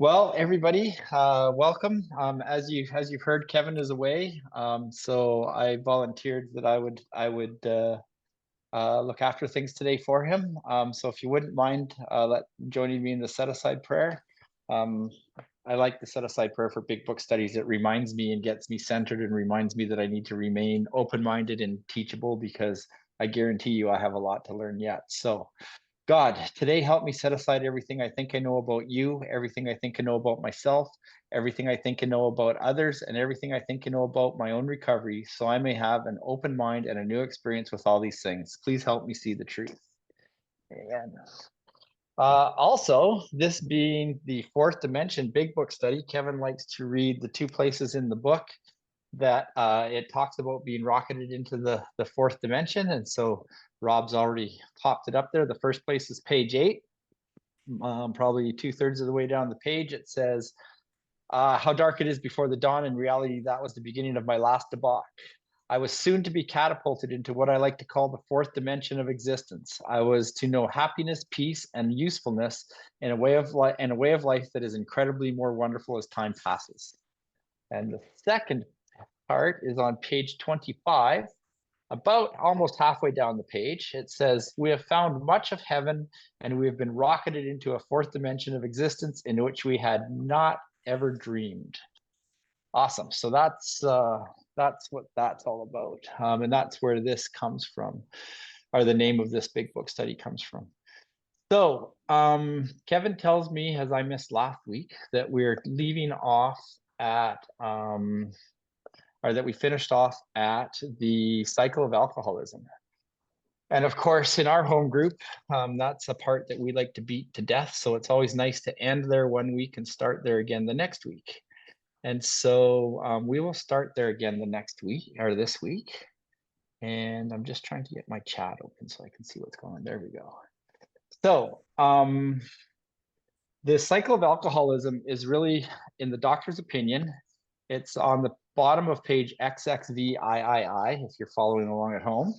Well, everybody, welcome. As you've heard, Kevin is away, so I volunteered that I would look after things today for him. So if you wouldn't mind joining me in the set aside prayer. Um, I like the set aside prayer for big book studies. It reminds me and gets me centered and reminds me that I need to remain open minded and teachable because I guarantee you I have a lot to learn yet. So. God, today help me set aside everything I think I know about you, everything I think I know about myself, everything I think I know about others, and everything I think I know about my own recovery, so I may have an open mind and a new experience with all these things. Please help me see the truth. Amen. Also, this being the fourth dimension big book study, Kevin likes to read the two places in the book that it talks about being rocketed into the fourth dimension. And so Rob's already popped it up there. The first place is page 8. Probably 2/3 of the way down the page, it says, how dark it is before the dawn. In reality, that was the beginning of my last debauch. I was soon to be catapulted into what I like to call the fourth dimension of existence. I was to know happiness, peace, and usefulness in a way of life that is incredibly more wonderful as time passes. And the second part is on page 25. About almost halfway down the page, it says, we have found much of heaven and we have been rocketed into a fourth dimension of existence in which we had not ever dreamed. Awesome. So that's what that's all about. And that's where this comes from, or the name of this big book study comes from. So Kevin tells me, as I missed last week, that we're leaving off at or that we finished off at the cycle of alcoholism. And of course, in our home group, that's a part that we like to beat to death. So it's always nice to end there 1 week and start there again the next week. And so we will start there again the next week or this week. And I'm just trying to get my chat open so I can see what's going on. There we go. So the cycle of alcoholism is really, in the doctor's opinion, it's on the bottom of page XXVIII, if you're following along at home.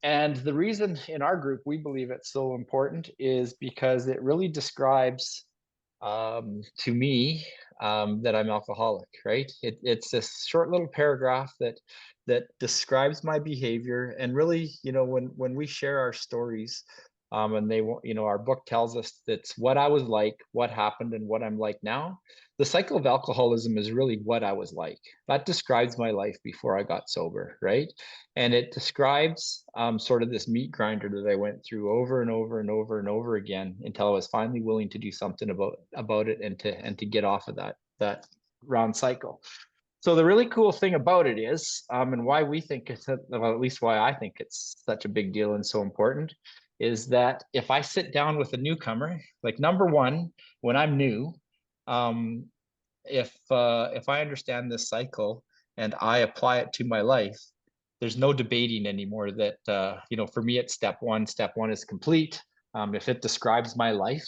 And the reason in our group we believe it's so important is because it really describes to me that I'm alcoholic, right? It's this short little paragraph that describes my behavior, and really, when we share our stories, and our book tells us that's what I was like, what happened, and what I'm like now. The cycle of alcoholism is really what I was like. That describes my life before I got sober, right? And it describes sort of this meat grinder that I went through over and over and over and over again until I was finally willing to do something about it and to get off of that round cycle. So the really cool thing about it is, and why we think well, at least why I think it's such a big deal and so important, is that if I sit down with a newcomer, like number one, when I'm new, um, if I understand this cycle and I apply it to my life, there's no debating anymore that for me it's step one. Step one is complete. If it describes my life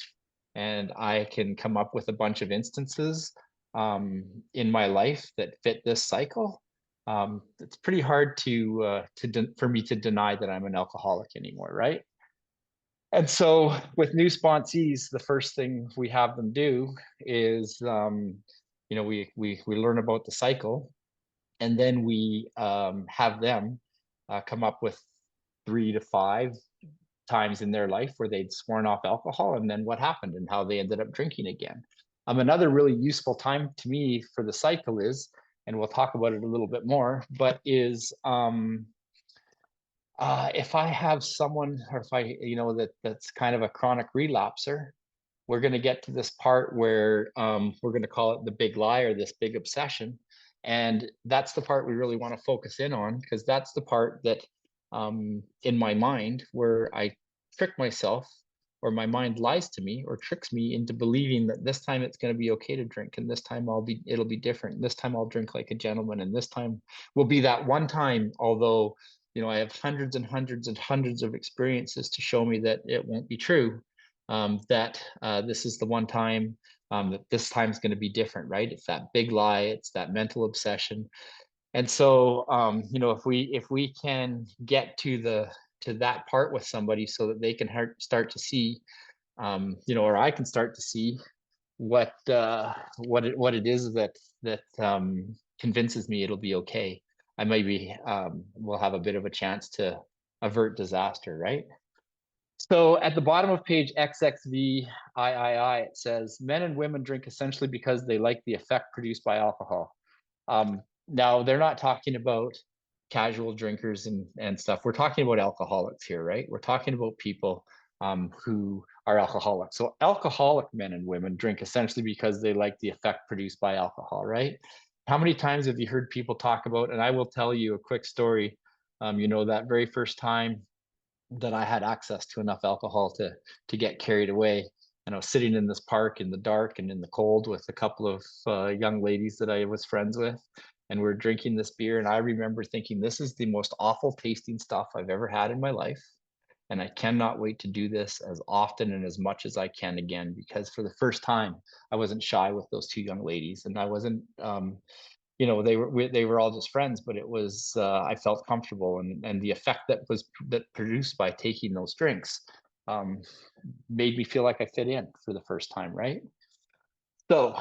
and I can come up with a bunch of instances in my life that fit this cycle, it's pretty hard for me to deny that I'm an alcoholic anymore, right? And so with new sponsees, the first thing we have them do is we learn about the cycle, and then we have them come up with 3 to 5 times in their life where they'd sworn off alcohol, and then what happened and how they ended up drinking again. Another really useful time to me for the cycle is, and we'll talk about it a little bit more, but is if I have someone, or if that's kind of a chronic relapser, we're going to get to this part where we're going to call it the big lie, or this big obsession. And that's the part we really want to focus in on, because that's the part that in my mind where I trick myself, or my mind lies to me or tricks me into believing that this time it's going to be okay to drink, and this time it'll be different. This time I'll drink like a gentleman, and this time will be that one time, although I have hundreds and hundreds and hundreds of experiences to show me that it won't be true. That this is the one time, that this time is going to be different, right? It's that big lie, it's that mental obsession. And so, if we can get to that part with somebody so that they can start to see, or I can start to see what it is that convinces me it'll be okay. I maybe will have a bit of a chance to avert disaster, right? So at the bottom of page XXVIII, it says men and women drink essentially because they like the effect produced by alcohol. Now they're not talking about casual drinkers and stuff. We're talking about alcoholics here, right? We're talking about people who are alcoholics. So alcoholic men and women drink essentially because they like the effect produced by alcohol, right? How many times have you heard people talk about, and I will tell you a quick story, that very first time that I had access to enough alcohol to get carried away. And I was sitting in this park in the dark and in the cold with a couple of young ladies that I was friends with, and we are drinking this beer. And I remember thinking, this is the most awful tasting stuff I've ever had in my life. And I cannot wait to do this as often and as much as I can again, because for the first time, I wasn't shy with those two young ladies, and I wasn't they were all just friends, but it was I felt comfortable, and the effect that produced by taking those drinks um, made me feel like I fit in for the first time, right? So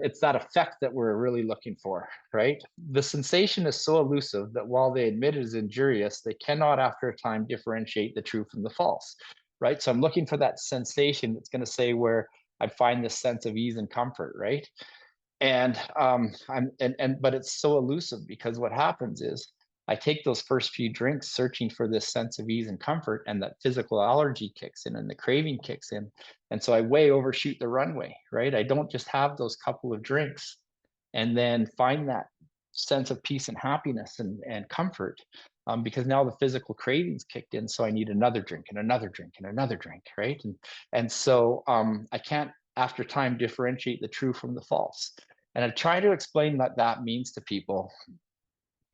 it's that effect that we're really looking for, right? The sensation is so elusive that while they admit it is injurious, they cannot after a time differentiate the true from the false, right? So I'm looking for that sensation that's going to say where I find this sense of ease and comfort, right? And but it's so elusive because what happens is I take those first few drinks searching for this sense of ease and comfort, and that physical allergy kicks in and the craving kicks in, and so I way overshoot the runway, right? I don't just have those couple of drinks and then find that sense of peace and happiness and comfort, because now the physical cravings kicked in, so I need another drink and another drink and another drink, right? And so I can't after time differentiate the true from the false. And I try to explain what that means to people,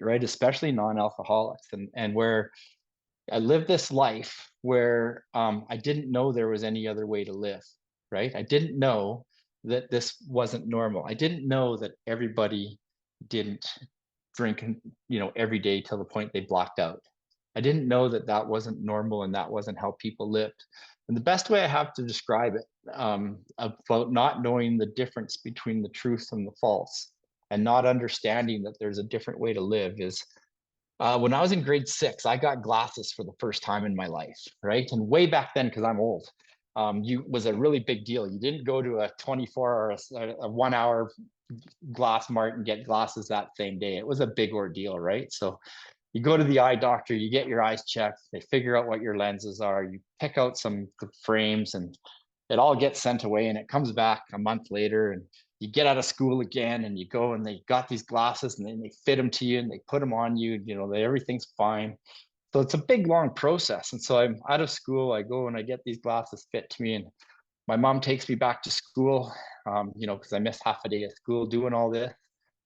right? Especially non-alcoholics, and where I lived this life where I didn't know there was any other way to live, right? I didn't know that this wasn't normal. I didn't know that everybody didn't drink, every day till the point they blocked out. I didn't know that that wasn't normal and that wasn't how people lived. And the best way I have to describe it, about not knowing the difference between the truth and the false, and not understanding that there's a different way to live, is when I was in grade 6, I got glasses for the first time in my life, right? And way back then, because I'm old, you was a really big deal. You didn't go to a 24 or a 1 hour glass mart and get glasses that same day. It was a big ordeal, right? So you go to the eye doctor, you get your eyes checked, they figure out what your lenses are, you pick out some frames, and it all gets sent away, and it comes back a month later, and you get out of school again and you go and they got these glasses and then they fit them to you and they put them on you, everything's fine. So it's a big long process. And so I'm out of school, I go and I get these glasses fit to me, and my mom takes me back to school, because I missed half a day of school doing all this.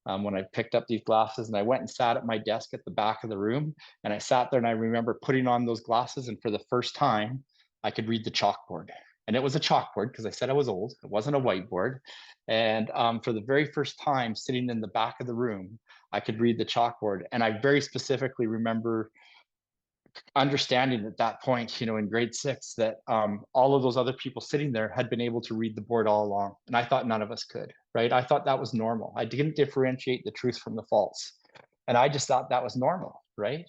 When I picked up these glasses, and I went and sat at my desk at the back of the room, and I sat there and I remember putting on those glasses, and for the first time I could read the chalkboard. And it was a chalkboard because I said I was old. It wasn't a whiteboard. And for the very first time sitting in the back of the room, I could read the chalkboard. And I very specifically remember understanding at that point, in grade 6, that all of those other people sitting there had been able to read the board all along. And I thought none of us could, right? I thought that was normal. I didn't differentiate the truth from the false. And I just thought that was normal, right?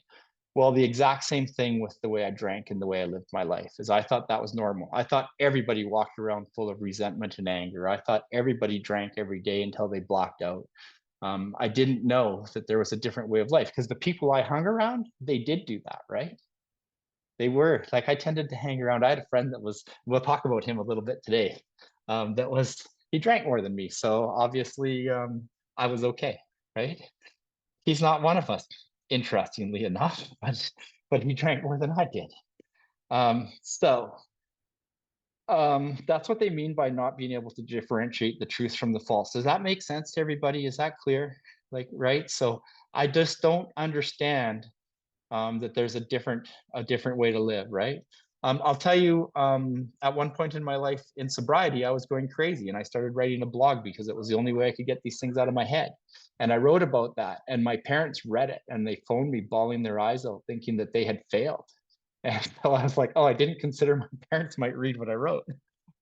Well, the exact same thing with the way I drank and the way I lived my life is I thought that was normal. I thought everybody walked around full of resentment and anger. I thought everybody drank every day until they blocked out. I didn't know that there was a different way of life, because the people I hung around, they did do that, right? They were like, I tended to hang around. I had a friend that was, we'll talk about him a little bit today. He drank more than me. So obviously, I was okay, right? He's not one of us, interestingly enough, but he drank more than I did. That's what they mean by not being able to differentiate the truth from the false. Does that make sense to everybody? Is that clear? Like, right? So I just don't understand that there's a different way to live, right? I'll tell you, at one point in my life in sobriety, I was going crazy, and I started writing a blog because it was the only way I could get these things out of my head. And I wrote about that, and my parents read it, and they phoned me bawling their eyes out, thinking that they had failed. And so I was like, oh, I didn't consider my parents might read what I wrote.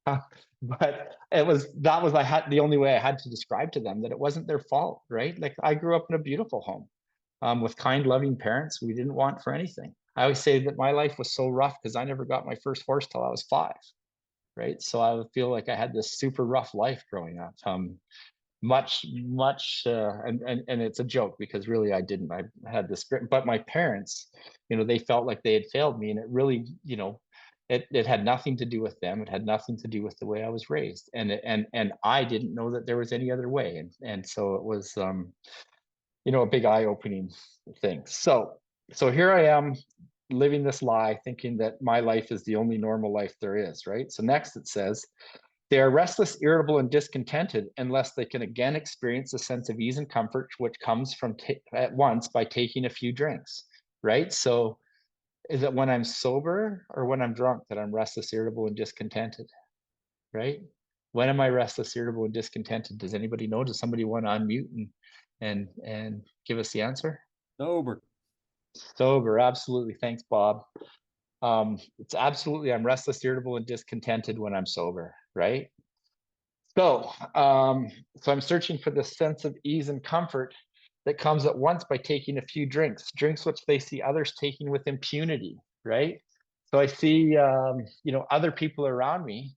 But I had the only way I had to describe to them that it wasn't their fault, right? Like I grew up in a beautiful home, with kind, loving parents. We didn't want for anything. I always say that my life was so rough because I never got my first horse till I was 5, right? So I would feel like I had this super rough life growing up. And it's a joke because really I didn't. I had this great, but my parents, they felt like they had failed me, and it really, it had nothing to do with them. It had nothing to do with the way I was raised, and I didn't know that there was any other way, and so it was, a big eye-opening thing. So here I am living this lie, thinking that my life is the only normal life there is, right? So next it says, they are restless, irritable, and discontented unless they can again experience a sense of ease and comfort, which comes from at once by taking a few drinks, right? So is it when I'm sober or when I'm drunk that I'm restless, irritable, and discontented, right? When am I restless, irritable, and discontented? Does anybody know? Does somebody want to unmute and give us the answer? Sober. Sober, absolutely. Thanks, Bob. It's absolutely, I'm restless, irritable, and discontented when I'm sober, right? So, so I'm searching for the sense of ease and comfort that comes at once by taking a few drinks which they see others taking with impunity, right? So I see, other people around me,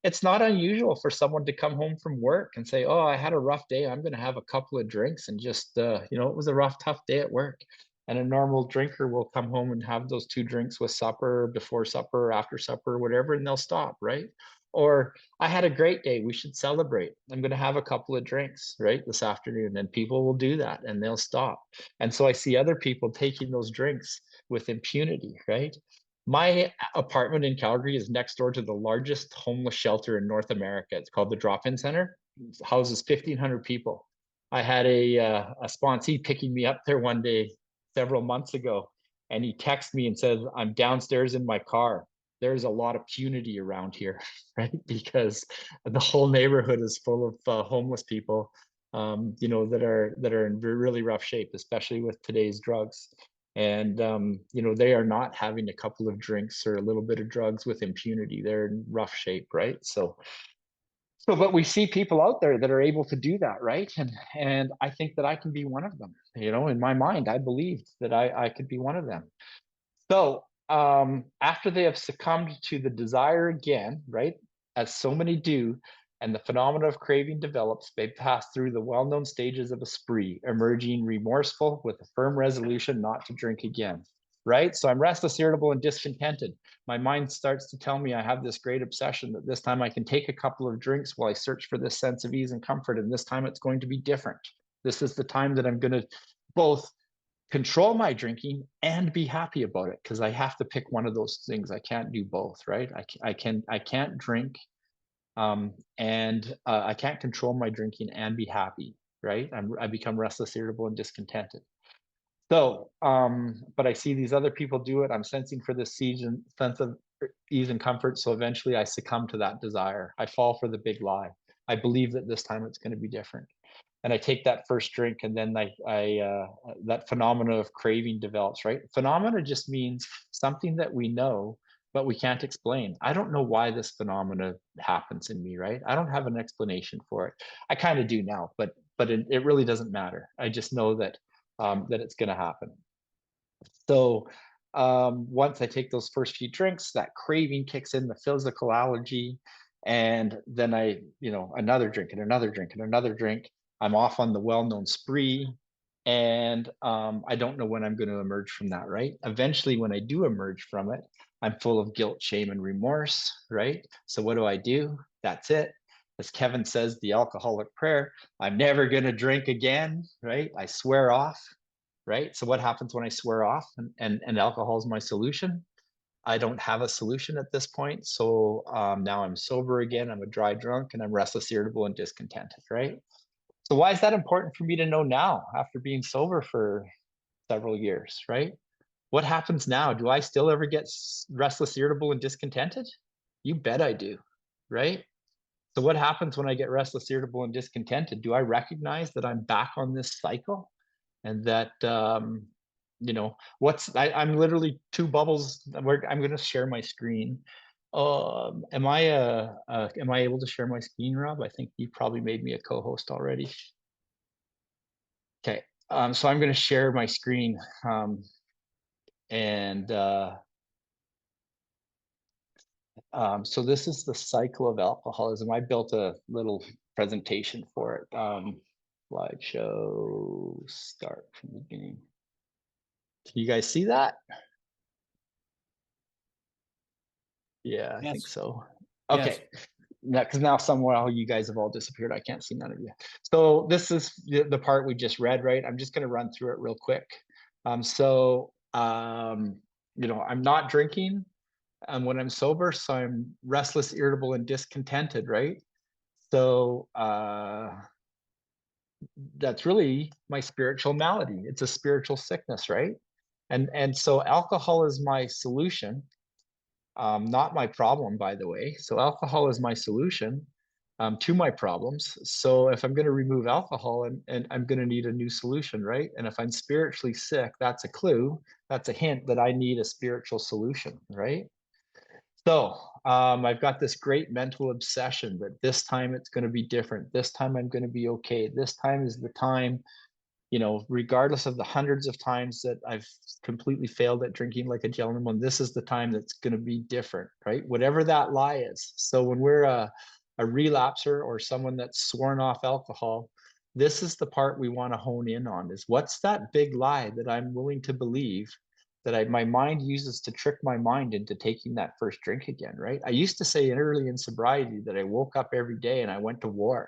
it's not unusual for someone to come home from work and say, "Oh, I had a rough day. I'm going to have a couple of drinks," and just, it was a rough, tough day at work. And a normal drinker will come home and have those 2 drinks with supper, before supper, after supper, whatever, and they'll stop, right? Or I had a great day. We should celebrate. I'm going to have a couple of drinks, right, this afternoon. And people will do that and they'll stop. And so I see other people taking those drinks with impunity, right? My apartment in Calgary is next door to the largest homeless shelter in North America. It's called the Drop-In Center. It houses 1,500 people. I had a sponsee picking me up there one day several months ago, and he texted me and said, "I'm downstairs in my car. There's a lot of punity around here," right? Because the whole neighborhood is full of homeless people, that are in really rough shape, especially with today's drugs. And they are not having a couple of drinks or a little bit of drugs with impunity. They're in rough shape, right? But we see people out there that are able to do that, right? And I think that I can be one of them. In my mind, I believed that I could be one of them. So after they have succumbed to the desire again, right, as so many do, and the phenomena of craving develops, they pass through the well-known stages of a spree, emerging remorseful with a firm resolution not to drink again. Right? So I'm restless, irritable, and discontented. My mind starts to tell me I have this great obsession that this time I can take a couple of drinks while I search for this sense of ease and comfort, and this time it's going to be different. This is the time that I'm going to both control my drinking and be happy about it, because I have to pick one of those things. I can't do both, right? I can't drink, and I can't control my drinking and be happy, right? I become restless, irritable, and discontented. So, but I see these other people do it. I'm sensing for this sense of ease and comfort. So eventually I succumb to that desire. I fall for the big lie. I believe that this time it's going to be different. And I take that first drink, and then that phenomena of craving develops, right? Phenomena just means something that we know, but we can't explain. I don't know why this phenomena happens in me, right? I don't have an explanation for it. I kind of do now, but it really doesn't matter. I just know that it's going to happen. So once I take those first few drinks, that craving kicks in, the physical allergy, and then another drink and another drink and another drink. I'm off on the well-known spree, and I don't know when I'm going to emerge from that, right? Eventually, when I do emerge from it, I'm full of guilt, shame, and remorse, right? So what do? That's it. As Kevin says, the alcoholic prayer, I'm never going to drink again, right? I swear off, right? So what happens when I swear off and alcohol is my solution? I don't have a solution at this point. So now I'm sober again. I'm a dry drunk, and I'm restless, irritable, and discontented, right? So why is that important for me to know now after being sober for several years, right? What happens now? Do I still ever get restless, irritable, and discontented? You bet I do, right? So what happens when I get restless, irritable, and discontented? Do I recognize that I'm back on this cycle, and that I'm literally two bubbles where I'm going to share my screen, Am I able to share my screen, Rob? I think you probably made me a co-host already. Okay, so I'm going to share my screen, and so this is the cycle of alcoholism. I built a little presentation for it. Slideshow, start from the beginning. Can you guys see that? Yeah, I think Yes. so. Yes. Okay. Because now somewhere you guys have all disappeared. I can't see none of you. So this is the part we just read, right? I'm just going to run through it real quick. You know, I'm not drinking when I'm sober, so I'm restless, irritable, and discontented, right? So that's really my spiritual malady. It's a spiritual sickness, right? And so alcohol is my solution, not my problem, by the way. So alcohol is my solution to my problems. So if I'm going to remove alcohol, and I'm going to need a new solution, right? And if I'm spiritually sick, that's a clue. That's a hint that I need a spiritual solution, right? So I've got this great mental obsession that this time it's going to be different. This time I'm going to be okay. This time is the time, you know, regardless of the hundreds of times that I've completely failed at drinking like a gentleman, this is the time that's going to be different, right? Whatever that lie is. So when we're a relapser or someone that's sworn off alcohol, this is the part we want to hone in on, is what's that big lie that I'm willing to believe that my mind uses to trick my mind into taking that first drink again, right? I used to say early in sobriety that I woke up every day and I went to war,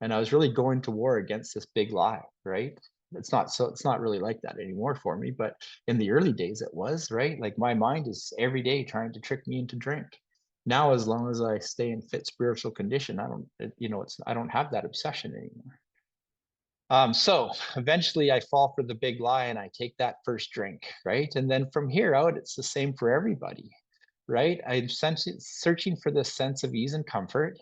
and I was really going to war against this big lie, right? It's not really like that anymore for me, but in the early days it was, right? Like my mind is every day trying to trick me into drink. Now, as long as I stay in fit spiritual condition, I don't have that obsession anymore. So eventually I fall for the big lie and I take that first drink, right? And then from here out, it's the same for everybody, right? I'm searching for this sense of ease and comfort.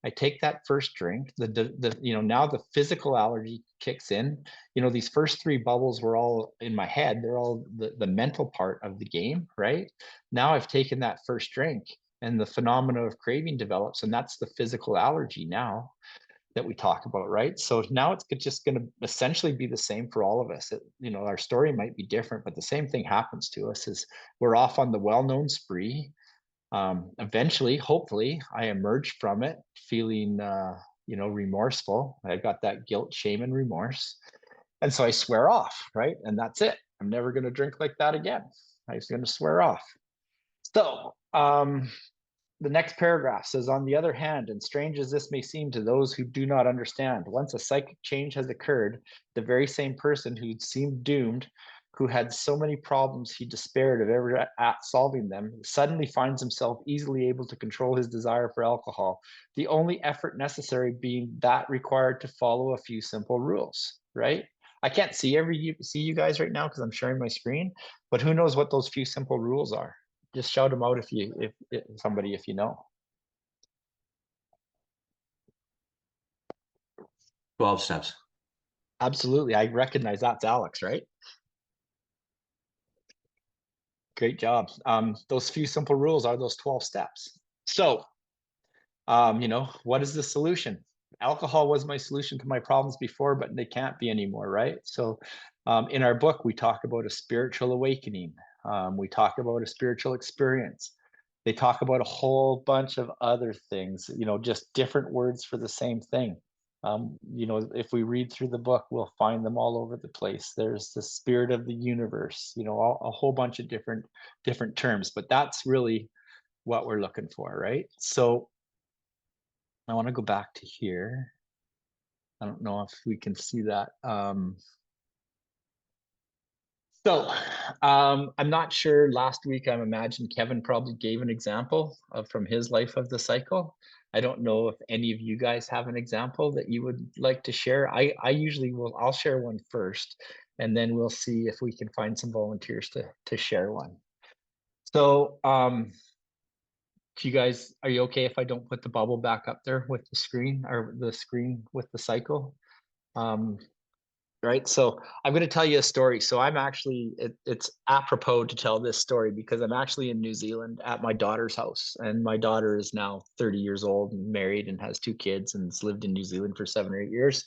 I take that first drink. You know, now the physical allergy kicks in. You know, these first three bubbles were all in my head. They're all the mental part of the game, right? Now I've taken that first drink and the phenomena of craving develops, and that's the physical allergy now that we talk about, right? So now it's just going to essentially be the same for all of us. You know, our story might be different, but the same thing happens to us. Is we're off on the well-known spree. Eventually, hopefully, I emerge from it feeling, you know, remorseful. I got that guilt, shame, and remorse, and so I swear off, right? And that's it. I'm never going to drink like that again. I'm just going to swear off. So, the next paragraph says, on the other hand, and strange as this may seem to those who do not understand, once a psychic change has occurred, the very same person who seemed doomed, who had so many problems he despaired of ever solving them, suddenly finds himself easily able to control his desire for alcohol, the only effort necessary being that required to follow a few simple rules, right? I can't see you guys right now because I'm sharing my screen, but who knows what those few simple rules are? Just shout them out if somebody, if you know. 12 steps. Absolutely. I recognize that's Alex, right? Great job. Those few simple rules are those 12 steps. So, you know, what is the solution? Alcohol was my solution to my problems before, but they can't be anymore, right? So, in our book, we talk about a spiritual awakening. We talk about a spiritual experience. They talk about a whole bunch of other things, you know, just different words for the same thing. You know, if we read through the book, we'll find them all over the place. There's the spirit of the universe, you know, a whole bunch of different terms, but that's really what we're looking for, right? So I want to go back to here. I don't know if we can see that. I'm not sure. Last week, I imagine Kevin probably gave an example from his life of the cycle. I don't know if any of you guys have an example that you would like to share. I usually will. I'll share one first, and then we'll see if we can find some volunteers to share one. So, you guys, are you okay if I don't put the bubble back up there with the screen, or the screen with the cycle? Um, Right. So I'm going to tell you a story. So I'm actually, it's apropos to tell this story because I'm actually in New Zealand at my daughter's house. And my daughter is now 30 years old and married and has two kids and has lived in New Zealand for 7 or 8 years.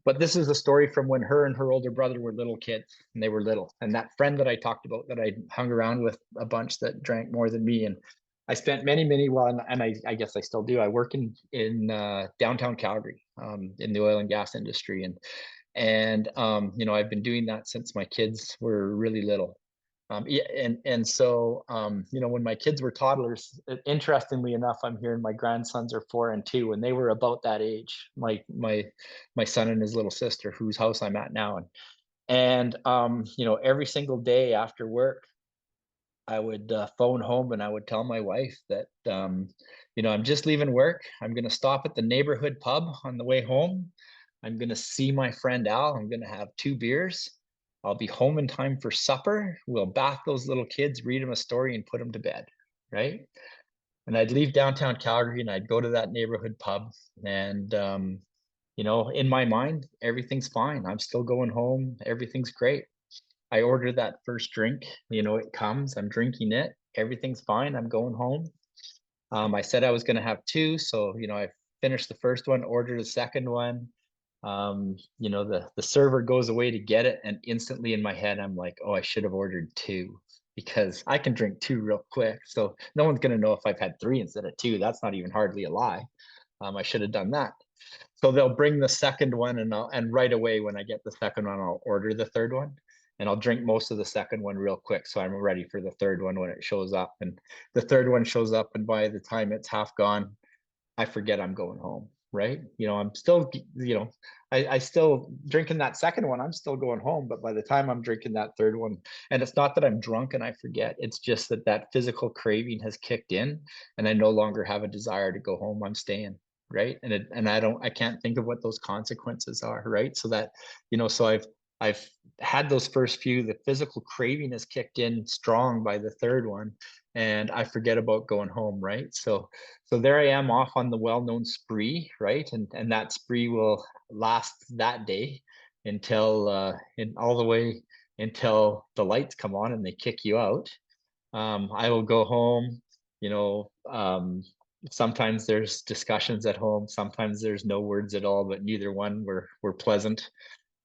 But this is a story from when her and her older brother were little kids and they were little. And that friend that I talked about that I hung around with a bunch that drank more than me. And I spent many, well, and I guess I still do. I work in downtown Calgary, in the oil and gas industry. And you know, I've been doing that since my kids were really little. Yeah, and so you know, when my kids were toddlers, interestingly enough, I'm hearing my grandsons are 4 and 2, and they were about that age. My son and his little sister, whose house I'm at now, and you know, every single day after work, I would phone home and I would tell my wife that you know, I'm just leaving work. I'm going to stop at the neighborhood pub on the way home. I'm going to see my friend Al. I'm going to have 2 beers. I'll be home in time for supper. We'll bath those little kids, read them a story, and put them to bed. Right. And I'd leave downtown Calgary and I'd go to that neighborhood pub. And, you know, in my mind, everything's fine. I'm still going home. Everything's great. I order that first drink, you know, it comes, I'm drinking it, everything's fine, I'm going home. I said I was going to have two, so you know, I finished the first one, ordered a second one. You know, the server goes away to get it, and instantly in my head, I'm like, oh, I should have ordered two because I can drink two real quick. So no one's going to know if I've had three instead of two. That's not even hardly a lie. I should have done that. So they'll bring the second one, and right away when I get the second one, I'll order the third one, and I'll drink most of the second one real quick, so I'm ready for the third one when it shows up. And the third one shows up, and by the time it's half gone, I forget I'm going home. Right? You know, I'm still, you know, I still drinking that second one. I'm still going home, but by the time I'm drinking that third one, and it's not that I'm drunk and I forget. It's just that that physical craving has kicked in, and I no longer have a desire to go home. I'm staying. Right. And I can't think of what those consequences are. Right. So that, you know, so I've had those first few, the physical craving has kicked in strong by the third one, and I forget about going home. Right. So there I am off on the well-known spree, right? And that spree will last that day until in all the way until the lights come on and they kick you out. I will go home, you know, sometimes there's discussions at home, sometimes there's no words at all, but neither one were pleasant.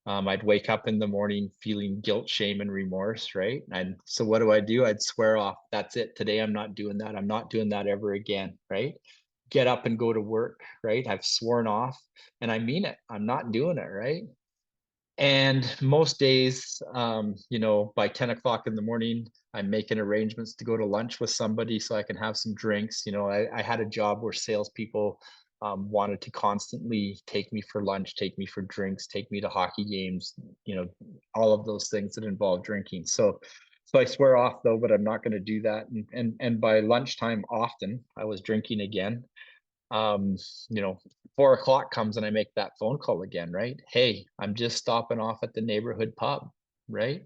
I'd wake up in the morning feeling guilt, shame, and remorse, right? And so what do? I'd swear off. That's it. Today I'm not doing that. I'm not doing that ever again, right? Get up and go to work, right? I've sworn off and I mean it. I'm not doing it, right? And most days, you know, by 10 o'clock in the morning, I'm making arrangements to go to lunch with somebody so I can have some drinks. You know, I had a job where salespeople wanted to constantly take me for lunch, take me for drinks, take me to hockey games, you know, all of those things that involve drinking. So I swear off though, but I'm not going to do that. And by lunchtime, often I was drinking again. um you know, 4 o'clock comes and I make that phone call again, right? Hey, I'm just stopping off at the neighborhood pub, right?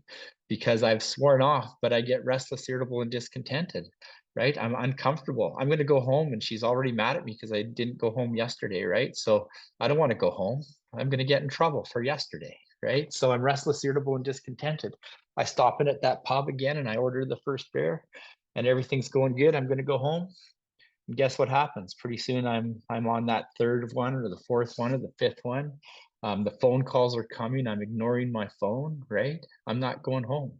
Because I've sworn off, but I get restless, irritable, and discontented, right? I'm uncomfortable. I'm going to go home and she's already mad at me because I didn't go home yesterday, right? So I don't want to go home. I'm going to get in trouble for yesterday, right? So I'm restless, irritable, and discontented. I stop in at that pub again and I order the first beer and everything's going good. I'm going to go home. And guess what happens? Pretty soon I'm on that third one or the fourth one or the fifth one. The phone calls are coming. I'm ignoring my phone, right? I'm not going home.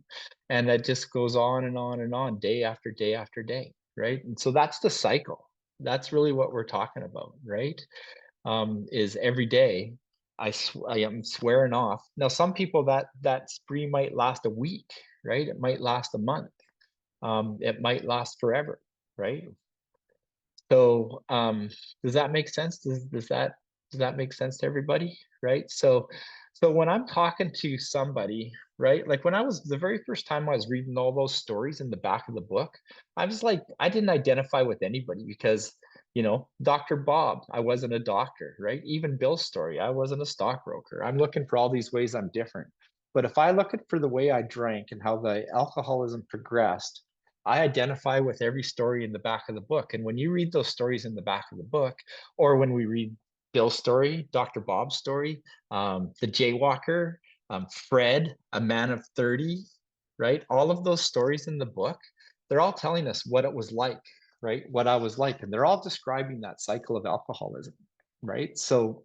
And that just goes on and on and on, day after day after day, right? And so that's the cycle. That's really what we're talking about, right? Is every day I am swearing off. Now, some people that spree might last a week, right? It might last a month. It might last forever, right? So does that make sense? Does that make sense to everybody? Right. So when I'm talking to somebody, right, like when I was the very first time I was reading all those stories in the back of the book, I was like, I didn't identify with anybody because, you know, Dr. Bob, I wasn't a doctor, right? Even Bill's story, I wasn't a stockbroker. I'm looking for all these ways I'm different. But if I look at for the way I drank and how the alcoholism progressed, I identify with every story in the back of the book. And when you read those stories in the back of the book, or when we read Bill's story, Dr. Bob's story, the jaywalker, Fred, a man of 30, right? All of those stories in the book, they're all telling us what it was like, right? What I was like. And they're all describing that cycle of alcoholism, right? So,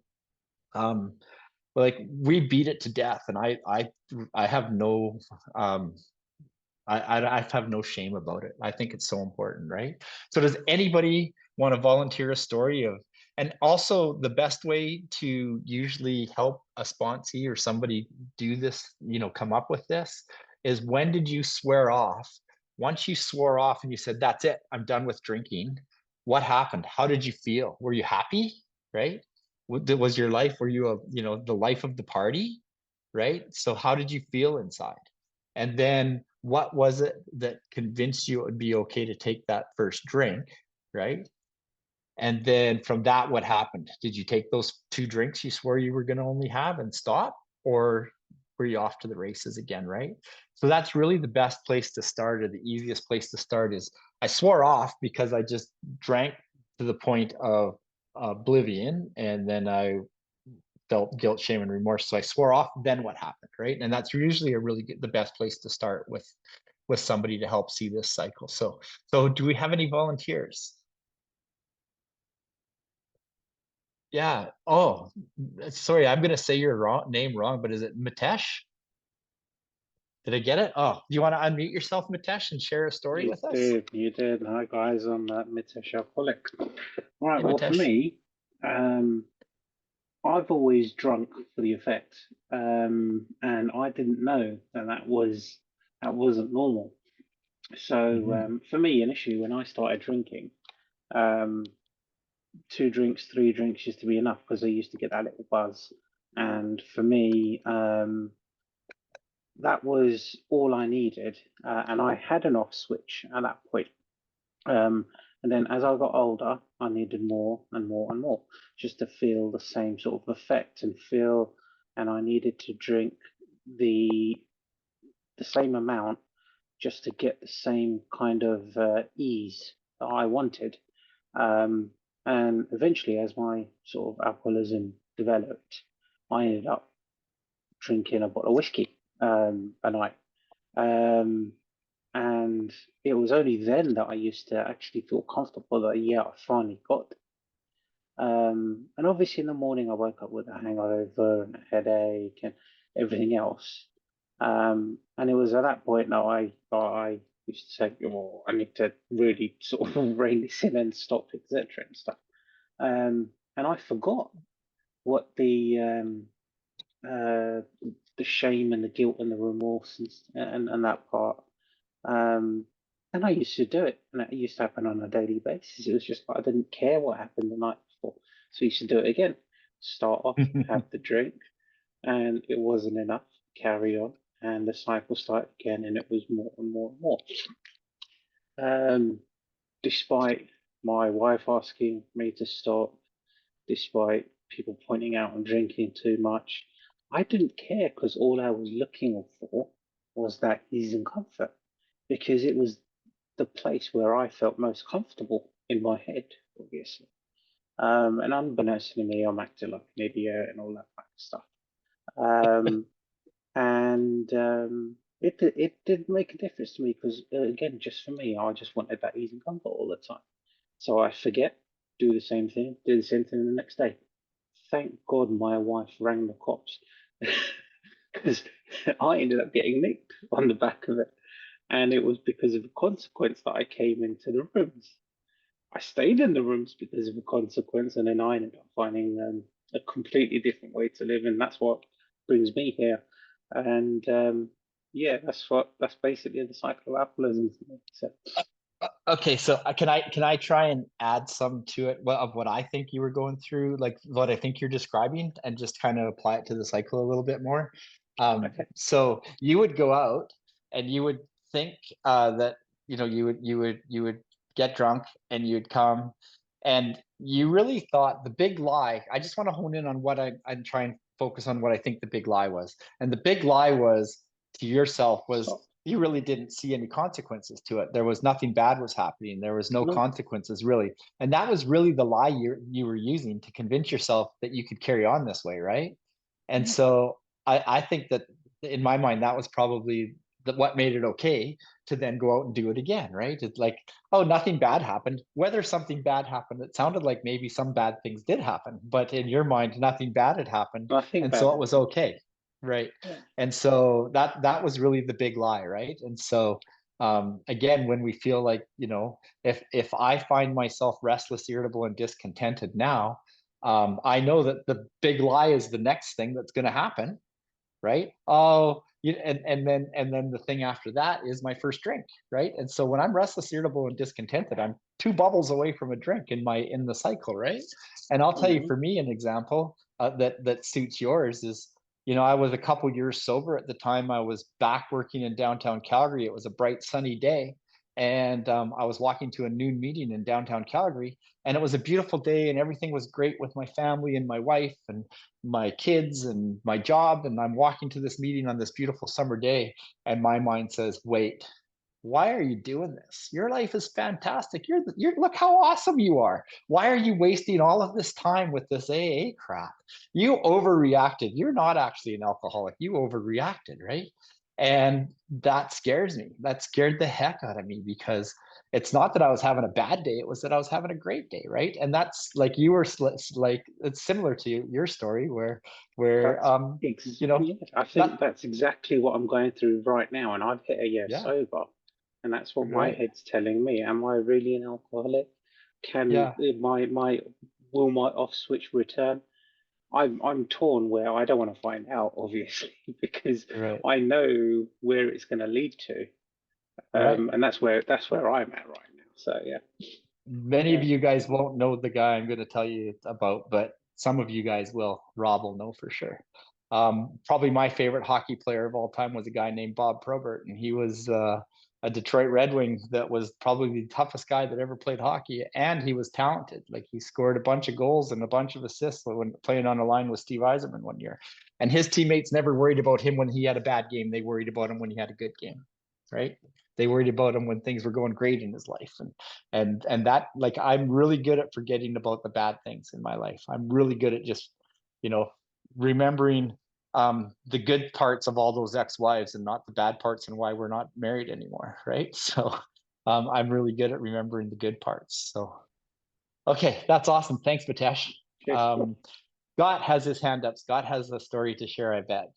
like we beat it to death. And I have no, I have no shame about it. I think it's so important, right? So does anybody want to volunteer a story of, and also the best way to usually help a sponsee or somebody do this, come up with this is, when did you swear off? Once you swore off and you said, that's it, I'm done with drinking. What happened? How did you feel? Were you happy? Right? Was your life, were you the life of the party? Right? So how did you feel inside? And then what was it that convinced you it would be okay to take that first drink, right? And then from that, what happened? Did you take those 2 drinks you swore you were going to only have and stop? Or were you off to the races again, right? So that's really the best place to start, or the easiest place to start is, I swore off because I just drank to the point of oblivion, and then I felt guilt, shame, and remorse. So I swore off. Then what happened, right? And that's usually a really good, the best place to start with somebody to help see this cycle. So do we have any volunteers? Yeah. Oh, sorry, I'm gonna say your name wrong, but is it Mitesh? Did I get it? Oh, do you want to unmute yourself, Mitesh, and share a story with us? You did. Hi guys, I'm Mitesh Alcoholic. Right, Hey, well for Mitesh. me, I've always drunk for the effect, and I didn't know that wasn't normal. So Mhm. for me, initially when I started drinking, um, 2 drinks, 3 drinks used to be enough because I used to get that little buzz, and for me, that was all I needed, and I had an off switch at that point. Um, and then as I got older, I needed more and more and more just to feel the same sort of effect and feel, and I needed to drink the the same amount just to get the same kind of ease that I wanted. Um, and eventually, as my sort of alcoholism developed, I ended up drinking a bottle of whiskey a night. Um, and it was only then that I used to actually feel comfortable that, yeah, I finally got. And obviously, in the morning, I woke up with a hangover and a headache and everything else. And it was at that point that I used to say, "Oh, I need to really sort of rein this in and stop, etc." and stuff. And I forgot what uh, the shame and the guilt and the remorse and that part. Um, and I used to do it, and it used to happen on a daily basis. It was just like I didn't care what happened the night before, so I used to do it again. Start off, have the drink, and it wasn't enough. Carry on, and the cycle started again, and it was more and more and more. Um, Despite my wife asking me to stop, despite people pointing out I'm drinking too much, I didn't care because all I was looking for was that ease and comfort because it was the place where I felt most comfortable in my head, obviously. And unbeknownst to me, I'm acting like an idiot and all that kind of stuff. Um, and it did make a difference to me because again, just for me, I just wanted that ease and comfort all the time. So I forget, do the same thing the next day. Thank God my wife rang the cops because I ended up getting nicked on the back of it. And it was because of the consequence that I came into the rooms. I stayed in the rooms because of a consequence, and then I ended up finding a completely different way to live, and that's what brings me here. And yeah, that's basically the cycle of alcoholism for me. So Okay, so can I try and add some to it, of what I think you were going through, like what I think you're describing, and just kind of apply it to the cycle a little bit more. okay, So you would go out and you would think that you would get drunk and you'd come, and you really thought the big lie. I just want to hone in on what I'm trying to focus on what I think the big lie was, and the big lie was to yourself was, stop. you really didn't see any consequences to it. There was nothing bad was happening. There was no No, consequences really. And that was really the lie you were using to convince yourself that you could carry on this way, right? And yeah, so I think that in my mind, that was probably what made it okay to then go out and do it again, right? It's like, oh, nothing bad happened. Whether something bad happened, it sounded like maybe some bad things did happen, but in your mind, nothing bad had happened, Nothing and bad so it was happened. okay, right? Yeah. And so that was really the big lie, right? And so again, when we feel like, if I find myself restless, irritable, and discontented now, I know that the big lie is the next thing that's going to happen, right? Oh, and then the thing after that is my first drink, right? And so when I'm restless, irritable, and discontented, I'm two bubbles away from a drink in the cycle, right? And I'll tell you, Hmm. for me, an example that suits yours is, I was a couple years sober at the time. I was back working in downtown Calgary. It was a bright sunny day, and I was walking to a noon meeting in downtown Calgary, and it was a beautiful day, and everything was great with my family and my wife and my kids and my job. And I'm walking to this meeting on this beautiful summer day, and my mind says, wait, why are you doing this? Your life is fantastic. You're look how awesome you are. Why are you wasting all of this time with this AA crap? You overreacted. You're not actually an alcoholic. You overreacted, right? And that scares me. That scared the heck out of me, because it's not that I was having a bad day, it was that I was having a great day, right? And that's like, like, it's similar to your story, where That's you know yeah, I think that that's exactly what I'm going through right now, and I've hit a year yeah, sober, and that's what my right, head's telling me. Am I really an alcoholic? Can yeah, my will my off switch return? I'm torn where I don't want to find out, obviously, because right, I know where it's going to lead to, right. and that's where I'm at right now. So yeah, Many of yeah. you guys won't know the guy I'm going to tell you about, but some of you guys will. Rob will know for sure. Probably my favorite hockey player of all time was a guy named Bob Probert, and he was a Detroit Red Wing that was probably the toughest guy that ever played hockey, and he was talented. Like, he scored a bunch of goals and a bunch of assists when playing on a line with Steve Yzerman one year. And his teammates never worried about him when he had a bad game; they worried about him when he had a good game, right? They worried about him when things were going great in his life. And that, like, I'm really good at forgetting about the bad things in my life. I'm really good at just, you know remembering the good parts of all those ex-wives and not the bad parts and why we're not married anymore, right? So I'm really good at remembering the good parts. So okay, that's awesome. Thanks, Mitesh. Cheers. Scott has his hand up. Scott has a story to share, I bet.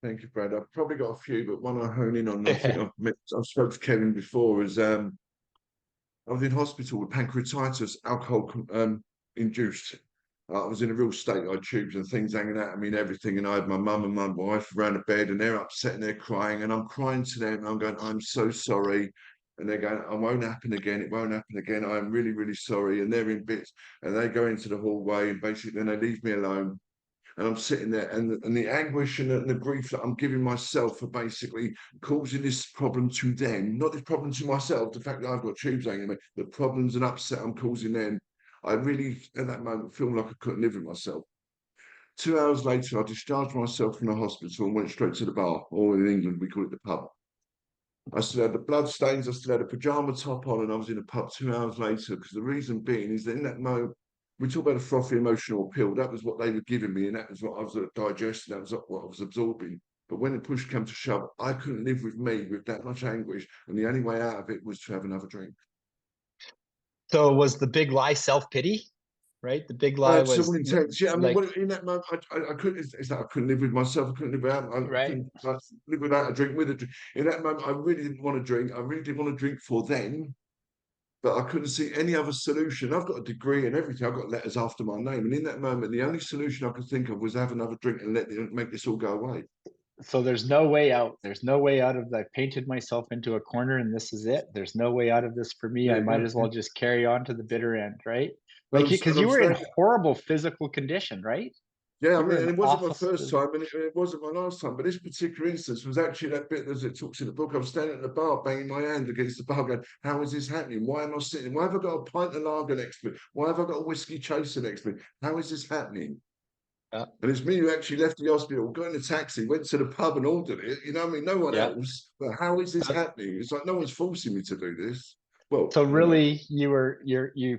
Thank you, Brad. I've probably got a few, but one I hone in on, I think I've spoke to Kevin before, is I was in hospital with pancreatitis, alcohol induced. I was in a real state. I had tubes and things hanging out of me and everything. And I had my mum and my wife around the bed, and they're upset and they're crying. And I'm crying to them. And I'm going, I'm so sorry. And they're going, it won't happen again. It won't happen again. I'm really, really sorry. And they're in bits. And they go into the hallway, and basically then they leave me alone. And I'm sitting there, and the anguish and the grief that I'm giving myself for basically causing this problem to them, not this problem to myself, the fact that I've got tubes hanging me, the problems and upset I'm causing them. I really, at that moment, feel like I couldn't live with myself. 2 hours later, I discharged myself from the hospital and went straight to the bar, or in England, we call it the pub. I still had the blood stains, I still had a pajama top on, and I was in a pub 2 hours later. Because the reason being is that in that moment, we talk about a frothy emotional appeal. That was what they were giving me, and that was what I was digesting. That was what I was absorbing. But when the push came to shove, I couldn't live with me with that much anguish, and the only way out of it was to have another drink. So was the big lie self-pity, right? The big lie To was all intents, yeah. I mean, like, what in that moment, I couldn't. It's that I couldn't live with myself. I couldn't live without. I right? couldn't like, live without a drink. With a drink, in that moment, I really didn't want to drink. I really didn't want to drink for them, but I couldn't see any other solution. I've got a degree and everything. I've got letters after my name, and in that moment, the only solution I could think of was have another drink and make this all go away. So there's no way out. There's no way out of that. I've painted myself into a corner, and this is it. There's no way out of this for me. There I you might go. as Yeah. well just carry on to the bitter end, right? And Like, because you I'm were in standing. horrible physical condition, right? Yeah, I You were mean, in and it wasn't my awful. first time, and it wasn't my last time. But this particular instance was actually that bit, as it talks in the book. I was standing at the bar, banging my hand against the bar, going, "How is this happening? Why am I sitting? Why have I got a pint of lager next to me? Why have I got a whiskey chaser next to me? How is this happening?" Yeah, And it's me who actually left the hospital, got in a taxi, went to the pub and ordered it. You know, I mean, no one yeah. else. But how is this So, happening? It's like no one's forcing me to do this. Well, so you know, really, you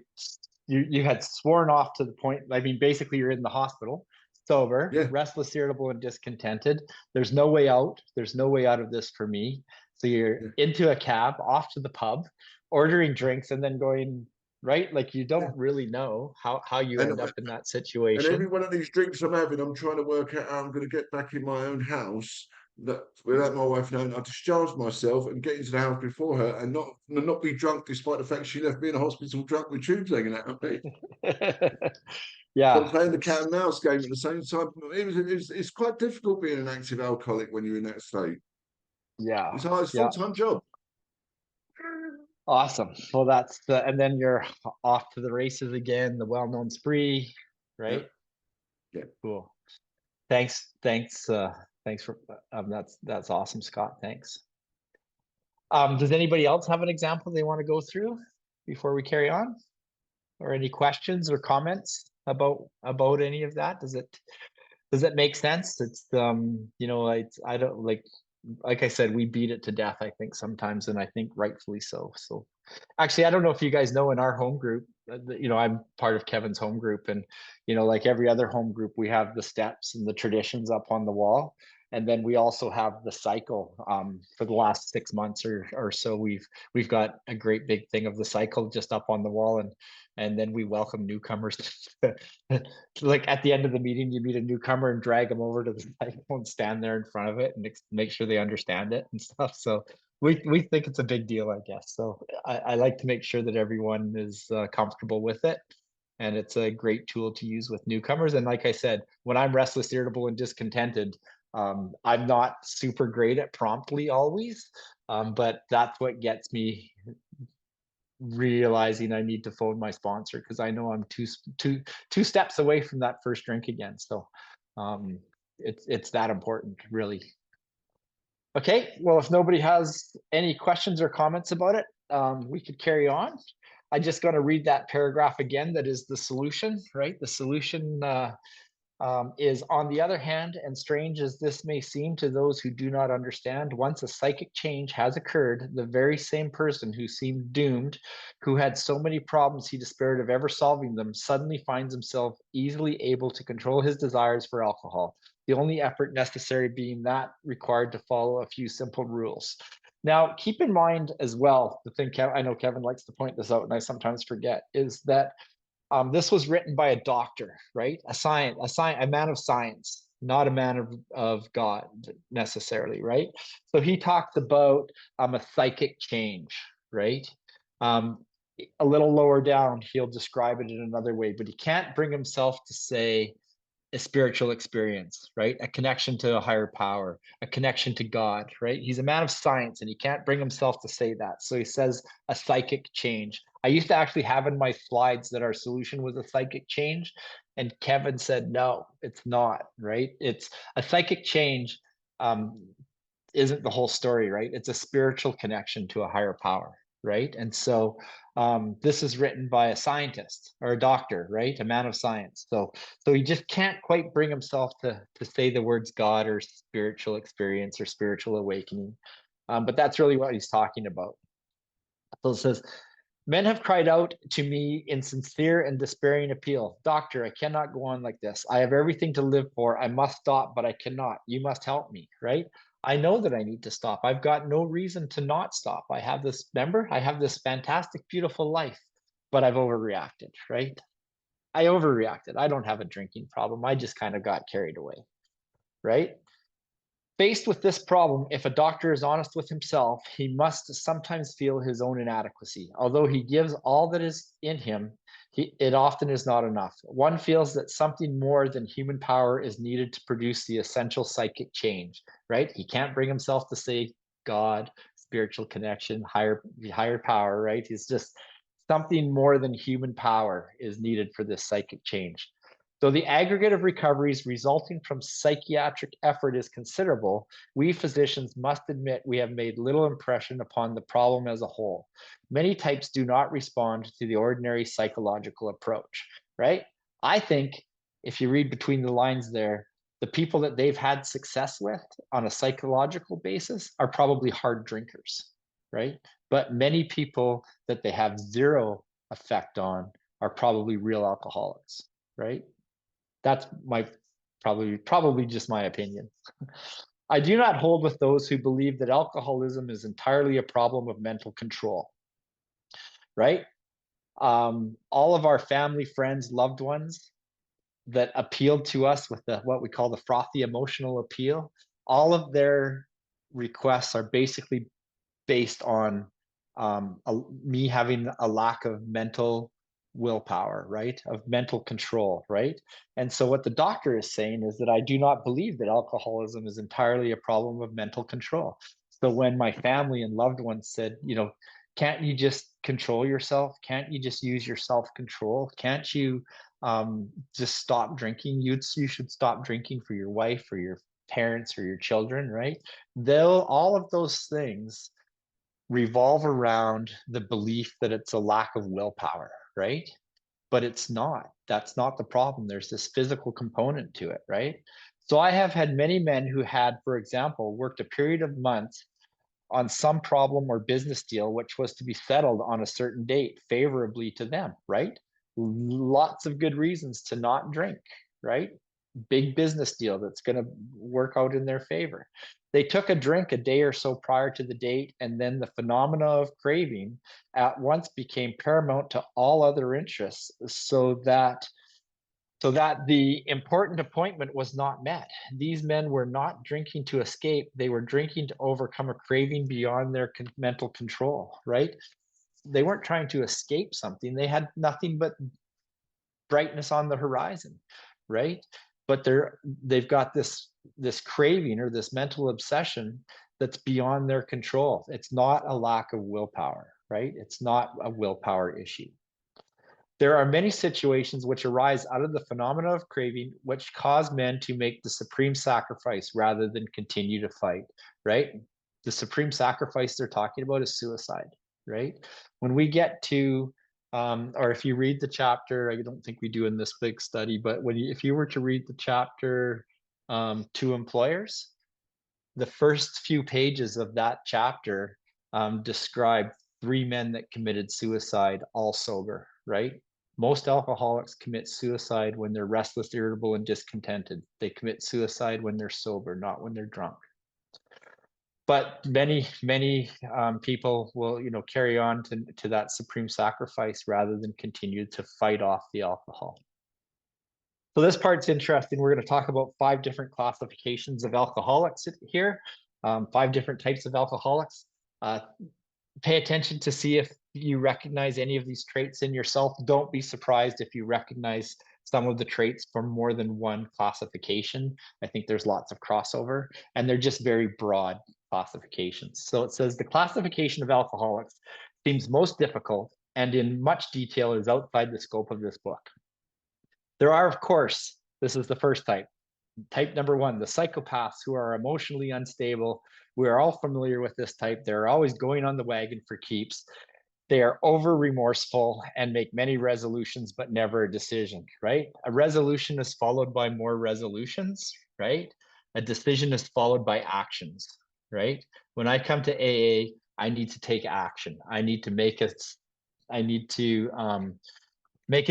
had sworn off to the point. I mean, basically, you're in the hospital, sober, Yeah. restless, irritable, and discontented. There's no way out. There's no way out of this for me. So you're Yeah. into a cab, off to the pub, ordering drinks, and then going, right? Like you don't really know how you And end up in that and situation. every one of these drinks I'm having, I'm trying to work out how I'm going to get back in my own house that without my wife knowing. I discharge myself and get into the house before her, and not be drunk, despite the fact she left me in a hospital drunk with tubes hanging out of me. So I'm Yeah. playing the cat and mouse game at the same time. It's quite difficult being an active alcoholic when you're in that state. Yeah. It's hard. It's a Yeah. full-time job. Awesome. Well, that's the, and then you're off to the races again, the well-known spree, Yeah. right? Yeah. Cool. Thanks. Thanks for, that's awesome, Scott. Thanks. Does anybody else have an example they want to go through before we carry on? Or any questions or comments about any of that? Does it make sense? It's you know, I don't like I said, we beat it to death, I think sometimes, and I think rightfully so. So actually, I don't know if you guys know, in our home group, you know, I'm part of Kevin's home group, and you know, like every other home group, we have the steps and the traditions up on the wall. And then we also have the cycle. For the last 6 months or so, we've got a great big thing of the cycle just up on the wall, and then we welcome newcomers. Like at the end of the meeting, you meet a newcomer and drag them over to the cycle and stand there in front of it and make sure they understand it and stuff. So we think it's a big deal, I guess. So I like to make sure that everyone is comfortable with it. And it's a great tool to use with newcomers. And like I said, when I'm restless, irritable, and discontented, I'm not super great at promptly always, but that's what gets me realizing I need to phone my sponsor, because I know I'm two steps away from that first drink again. So it's that important, really. Okay, well, if nobody has any questions or comments about it, we could carry on. I just got to read that paragraph again. That is the solution, right? The solution is, on the other hand, and strange as this may seem to those who do not understand, once a psychic change has occurred, the very same person who seemed doomed, who had so many problems he despaired of ever solving them, suddenly finds himself easily able to control his desires for alcohol. The only effort necessary being that required to follow a few simple rules. Now, keep in mind as well, the thing I know Kevin likes to point this out, and I sometimes forget, is that this was written by a doctor, right? A man of science, not a man of God necessarily, right? So he talks about a psychic change, right? A little lower down, he'll describe it in another way, but he can't bring himself to say a spiritual experience, right? A connection to a higher power, a connection to God, right? He's a man of science and he can't bring himself to say that. So he says a psychic change. I used to actually have in my slides that our solution was a psychic change. And Kevin said, no, it's not, right? It's a psychic change isn't the whole story, right? It's a spiritual connection to a higher power, right? And so this is written by a scientist or a doctor, right? A man of science. So he just can't quite bring himself to say the words God or spiritual experience or spiritual awakening. But that's really what he's talking about. So it says, men have cried out to me in sincere and despairing appeal. Doctor, I cannot go on like this. I have everything to live for. I must stop, but I cannot. You must help me, right? I know that I need to stop. I've got no reason to not stop. I have this, remember, I have this fantastic, beautiful life, but I've overreacted, right? I overreacted. I don't have a drinking problem. I just kind of got carried away, right? Faced with this problem, if a doctor is honest with himself, he must sometimes feel his own inadequacy. Although he gives all that is in him, it often is not enough. One feels that something more than human power is needed to produce the essential psychic change, right? He can't bring himself to say God, spiritual connection, higher power, right? He's just something more than human power is needed for this psychic change. Though the aggregate of recoveries resulting from psychiatric effort is considerable, we physicians must admit we have made little impression upon the problem as a whole. Many types do not respond to the ordinary psychological approach, right? I think if you read between the lines there, the people that they've had success with on a psychological basis are probably hard drinkers, right? But many people that they have zero effect on are probably real alcoholics, right? That's my Probably just my opinion. I do not hold with those who believe that alcoholism is entirely a problem of mental control, right? All of our family, friends, loved ones that appealed to us with what we call the frothy emotional appeal, all of their requests are basically based on me having a lack of mental willpower, right? Of mental control, right? And so what the doctor is saying is that I do not believe that alcoholism is entirely a problem of mental control. So when my family and loved ones said, can't you just control yourself? Can't you just use your self-control? Can't you just stop drinking? You should stop drinking for your wife or your parents or your children, right? All of those things revolve around the belief that it's a lack of willpower, right? But it's not. That's not the problem. There's this physical component to it, right? So I have had many men who had, for example, worked a period of months on some problem or business deal, which was to be settled on a certain date favorably to them, right? Lots of good reasons to not drink, right? Big business deal that's going to work out in their favor. They took a drink a day or so prior to the date, and then the phenomena of craving at once became paramount to all other interests, so that the important appointment was not met. These men were not drinking to escape, they were drinking to overcome a craving beyond their mental control, right? They weren't trying to escape something, they had nothing but brightness on the horizon, right? But they've got this craving or this mental obsession that's beyond their control. It's not a lack of willpower, right? It's not a willpower issue. There are many situations which arise out of the phenomena of craving, which cause men to make the supreme sacrifice rather than continue to fight, right? The supreme sacrifice they're talking about is suicide, right? When we get to, or if you read the chapter, I don't think we do in this big study, but if you were to read the chapter to employers, the first few pages of that chapter describe 3 men that committed suicide, all sober, right? Most alcoholics commit suicide when they're restless, irritable, and discontented. They commit suicide when they're sober, not when they're drunk. But many people will, carry on to that supreme sacrifice rather than continue to fight off the alcohol. So this part's interesting. We're going to talk about 5 different classifications of alcoholics here, 5 different types of alcoholics. Pay attention to see if you recognize any of these traits in yourself. Don't be surprised if you recognize some of the traits from more than one classification. I think there's lots of crossover, and they're just very broad classifications. So it says the classification of alcoholics seems most difficult and in much detail is outside the scope of this book. There are, of course, this is the first type. Type number 1, the psychopaths who are emotionally unstable. We are all familiar with this type. They're always going on the wagon for keeps. They are over remorseful and make many resolutions, but never a decision, right? A resolution is followed by more resolutions, right? A decision is followed by actions, right? When I come to AA, I need to take action. I need to make a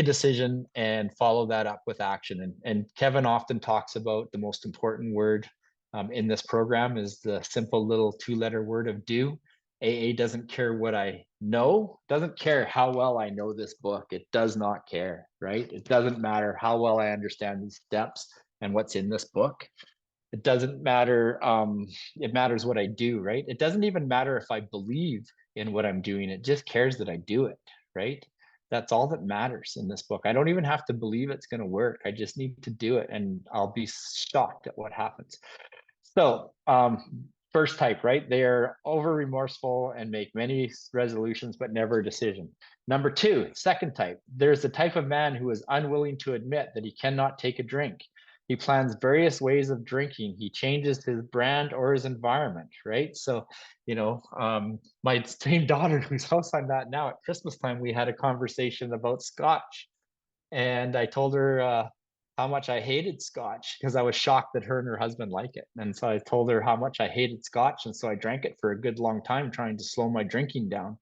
decision and follow that up with action. And Kevin often talks about the most important word in this program is the simple little 2-letter word of do. AA doesn't care what I know, doesn't care how well I know this book. It does not care, right? It doesn't matter how well I understand these steps and what's in this book. It doesn't matter. It matters what I do, right? It doesn't even matter if I believe in what I'm doing. It just cares that I do it, right? That's all that matters in this book. I don't even have to believe it's going to work. I just need to do it, and I'll be shocked at what happens. So first type, right? They are over remorseful and make many resolutions, but never a decision. Number 2, second type. There's the type of man who is unwilling to admit that he cannot take a drink. He plans various ways of drinking. He changes his brand or his environment, right? So, my same daughter whose house I'm at now, at Christmas time, we had a conversation about scotch. And I told her how much I hated scotch because I was shocked that her and her husband like it. And so I told her how much I hated scotch. And so I drank it for a good long time, trying to slow my drinking down.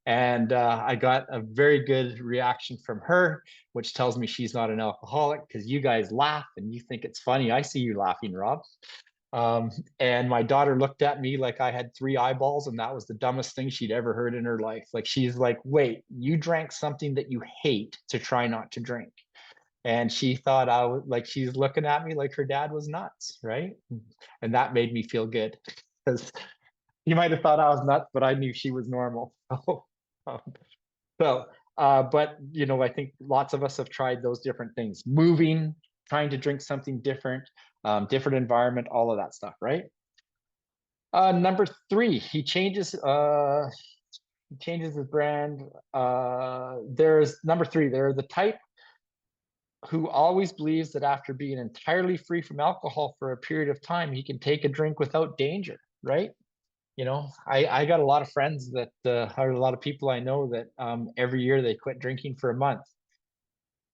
And I got a very good reaction from her, which tells me she's not an alcoholic, because you guys laugh and you think it's funny. I see you laughing, Rob. And my daughter looked at me like I had three eyeballs, and that was the dumbest thing she'd ever heard in her life. Like, she's like, wait, you drank something that you hate to try not to drink. And she thought I was like, she's looking at me like her dad was nuts, right? And that made me feel good, because you might have thought I was nuts, but I knew she was normal. Um, but you know, I think lots of us have tried those different things: moving, trying to drink something different, different environment, all of that stuff, right? Number three, he changes his brand. There's number three, they're the type who always believes that after being entirely free from alcohol for a period of time, he can take a drink without danger, right? You know, I got a lot of friends that are a lot of people I know that every year they quit drinking for a month,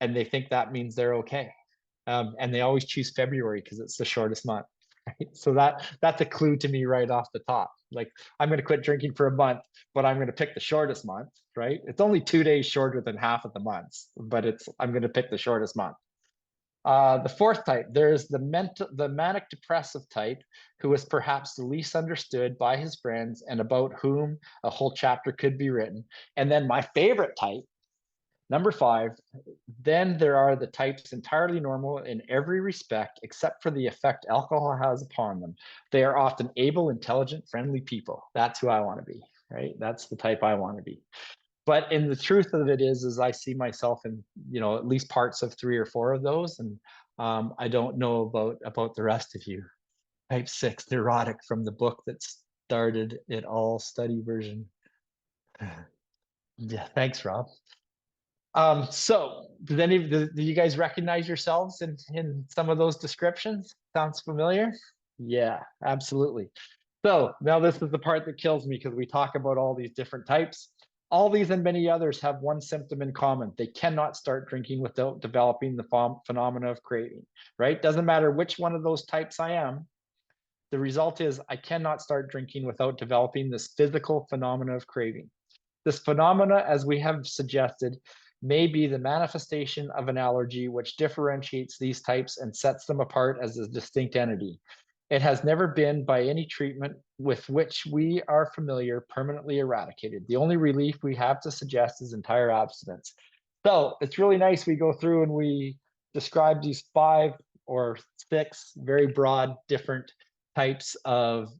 and they think that means they're okay. And they always choose February because it's the shortest month. Right? So that's a clue to me right off the top. Like, I'm going to quit drinking for a month, but I'm going to pick the shortest month, right? It's only 2 days shorter than half of the months, but I'm going to pick the shortest month. The fourth type, there's the manic depressive type, who is perhaps the least understood by his friends and about whom a whole chapter could be written. And then my favorite type, number five, then there are the types entirely normal in every respect except for the effect alcohol has upon them. They are often able, intelligent, friendly people. That's who I want to be, right? That's the type I want to be. But in the truth of it is I see myself in, you know, at least parts of 3 or 4 of those, and I don't know about the rest of you. Type 6, neurotic, from the book that started it all, study version. Yeah, thanks, Rob. So do you guys recognize yourselves in some of those descriptions? Sounds familiar? Yeah, absolutely. So now this is the part that kills me, because we talk about all these different types. All these and many others have one symptom in common. They cannot start drinking without developing the phenomena of craving, right? Doesn't matter which one of those types I am. The result is I cannot start drinking without developing this physical phenomena of craving. This phenomena, as we have suggested, may be the manifestation of an allergy which differentiates these types and sets them apart as a distinct entity. It has never been, by any treatment with which we are familiar, permanently eradicated. The only relief we have to suggest is entire abstinence. So it's really nice we go through and we describe these 5 or 6 very broad different types of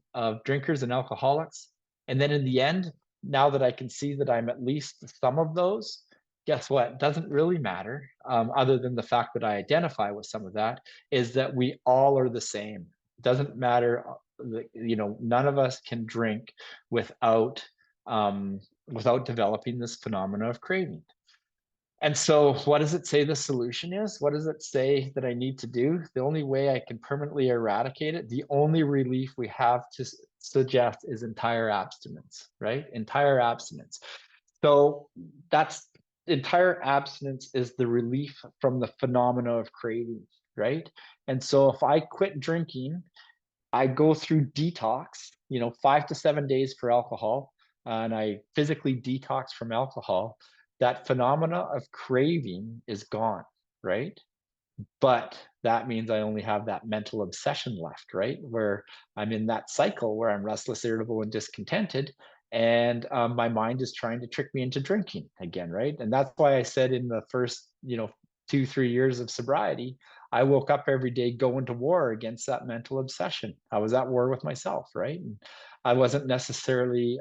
drinkers and alcoholics. And then in the end, now that I can see that I'm at least some of those, guess what? Doesn't really matter, other than the fact that I identify with some of that, is that we all are the same. Doesn't matter, you know, none of us can drink without without developing this phenomena of craving. And so what does it say the solution is? What does it say that I need to do? The only way I can permanently eradicate it, the only relief we have to suggest is entire abstinence, right? Entire abstinence. So that's entire abstinence is the relief from the phenomena of craving, right? And so if I quit drinking, I go through detox, you know, 5 to 7 days for alcohol, and I physically detox from alcohol. That phenomena of craving is gone, right? But that means I only have that mental obsession left, right? Where I'm in that cycle where I'm restless, irritable, and discontented. And my mind is trying to trick me into drinking again, right? And that's why I said in the first, you know, 2-3 years of sobriety, I woke up every day going to war against that mental obsession. I was at war with myself, right? And I wasn't necessarily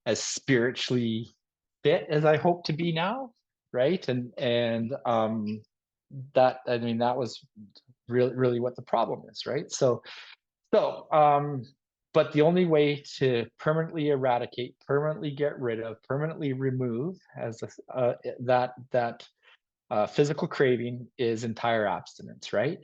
as spiritually fit as I hope to be now, right? And that, I mean, that was really what the problem is, right? So but the only way to permanently eradicate, permanently get rid of, permanently remove as that physical craving is entire abstinence, right?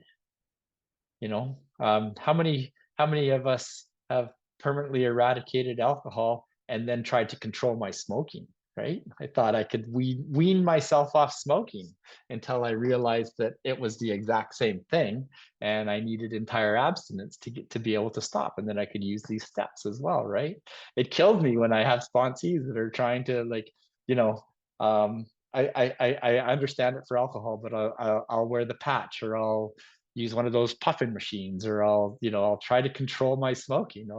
You know, how many of us have permanently eradicated alcohol and then tried to control my smoking, right? I thought I could wean myself off smoking until I realized that it was the exact same thing, and I needed entire abstinence to get to be able to stop, and then I could use these steps as well, right? It kills me when I have sponsees that are trying to, like, you know, I understand it for alcohol, but I'll wear the patch, or I'll use one of those puffing machines, or I'll try to control my smoking.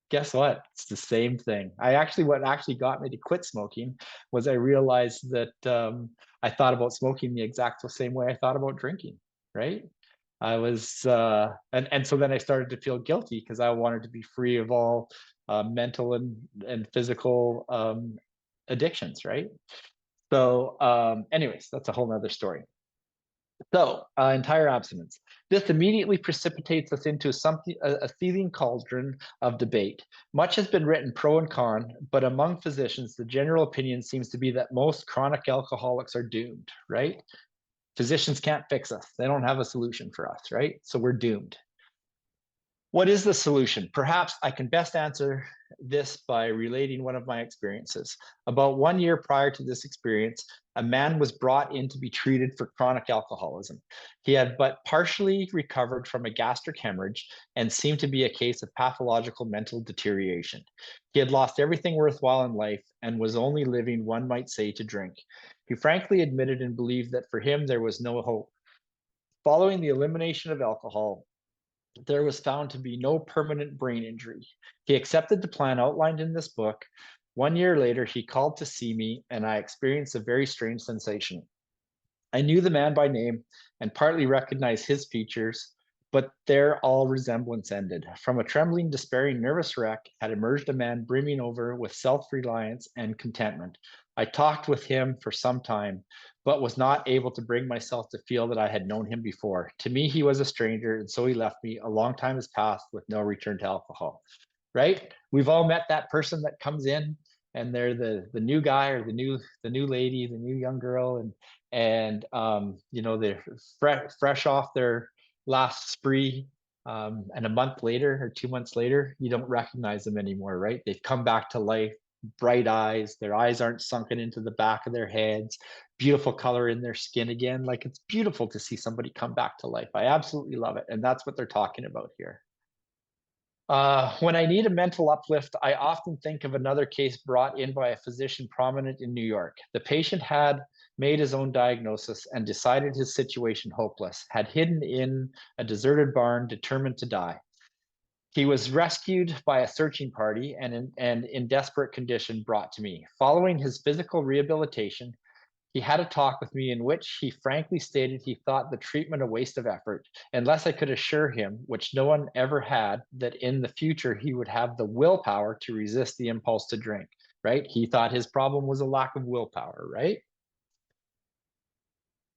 Guess what? It's the same thing. What actually got me to quit smoking was I realized that I thought about smoking the exact same way I thought about drinking, right? I was, and so then I started to feel guilty because I wanted to be free of all mental and physical addictions, right? So, anyways, that's a whole nother story. So, entire abstinence. This immediately precipitates us into a seething cauldron of debate. Much has been written pro and con, but among physicians, the general opinion seems to be that most chronic alcoholics are doomed, right? Physicians can't fix us. They don't have a solution for us, right? So we're doomed. What is the solution? Perhaps I can best answer this by relating one of my experiences. About 1 year prior to this experience, a man was brought in to be treated for chronic alcoholism. He had but partially recovered from a gastric hemorrhage and seemed to be a case of pathological mental deterioration. He had lost everything worthwhile in life and was only living, one might say, to drink. He frankly admitted and believed that for him there was no hope. Following the elimination of alcohol, there was found to be no permanent brain injury. He accepted the plan outlined in this book. 1 year later, he called to see me, and I experienced a very strange sensation. I knew the man by name and partly recognized his features, but there all resemblance ended. From a trembling, despairing, nervous wreck had emerged a man brimming over with self-reliance and contentment. I talked with him for some time, but was not able to bring myself to feel that I had known him before. To me, he was a stranger, and so he left me. A long time has passed with no return to alcohol. Right? We've all met that person that comes in and they're the new guy or the new lady, the new young girl, and they're fresh off their last spree, and a month later or 2 months later, you don't recognize them anymore, right? They've come back to life, bright eyes, their eyes aren't sunken into the back of their heads, beautiful color in their skin again. Like, it's beautiful to see somebody come back to life. I absolutely love it, and that's what they're talking about here. When I need a mental uplift, I often think of another case brought in by a physician prominent in New York. The patient had made his own diagnosis and decided his situation hopeless, had hidden in a deserted barn, determined to die. He was rescued by a searching party and in desperate condition brought to me. Following his physical rehabilitation, he had a talk with me in which he frankly stated he thought the treatment a waste of effort, unless I could assure him, which no one ever had, that in the future he would have the willpower to resist the impulse to drink, right? He thought his problem was a lack of willpower, right?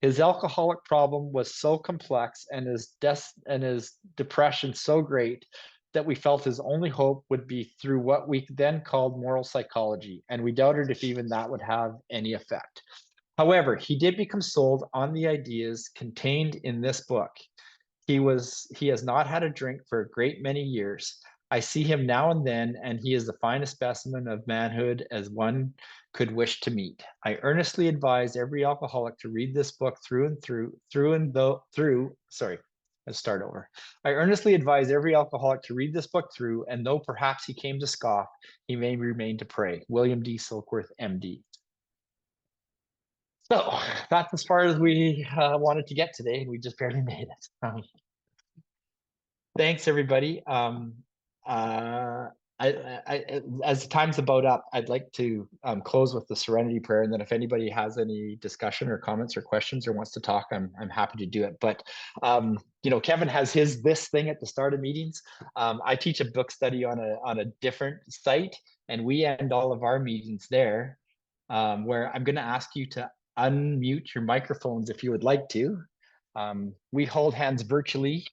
His alcoholic problem was so complex and his depression so great that we felt his only hope would be through what we then called moral psychology, and we doubted if even that would have any effect. However, he did become sold on the ideas contained in this book. He has not had a drink for a great many years. I see him now and then, and he is the finest specimen of manhood as one could wish to meet. I earnestly advise every alcoholic to read this book through and through. Sorry, let's start over. I earnestly advise every alcoholic to read this book through, and though perhaps he came to scoff, he may remain to pray. William D. Silkworth, MD. So that's as far as we wanted to get today, and we just barely made it. Thanks, everybody. As the time's about up, I'd like to close with the Serenity Prayer, and then if anybody has any discussion or comments or questions or wants to talk, I'm happy to do it. But Kevin has this thing at the start of meetings. I teach a book study on a different site, and we end all of our meetings there, where I'm going to ask you to unmute your microphones if you would like to. We hold hands virtually.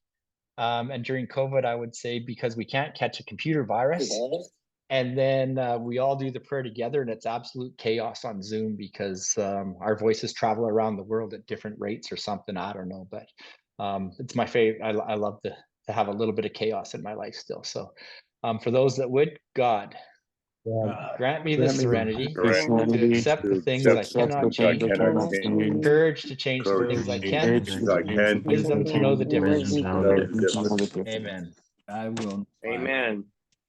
And during COVID, I would say, because we can't catch a computer virus. And then we all do the prayer together, and it's absolute chaos on Zoom because our voices travel around the world at different rates or something. I don't know, but it's my favorite. I love to have a little bit of chaos in my life still. So for those that would, God, Grant me the serenity Serenity to accept the things I cannot change, courage to change the things I can, wisdom to know the difference. Amen. I will. Amen.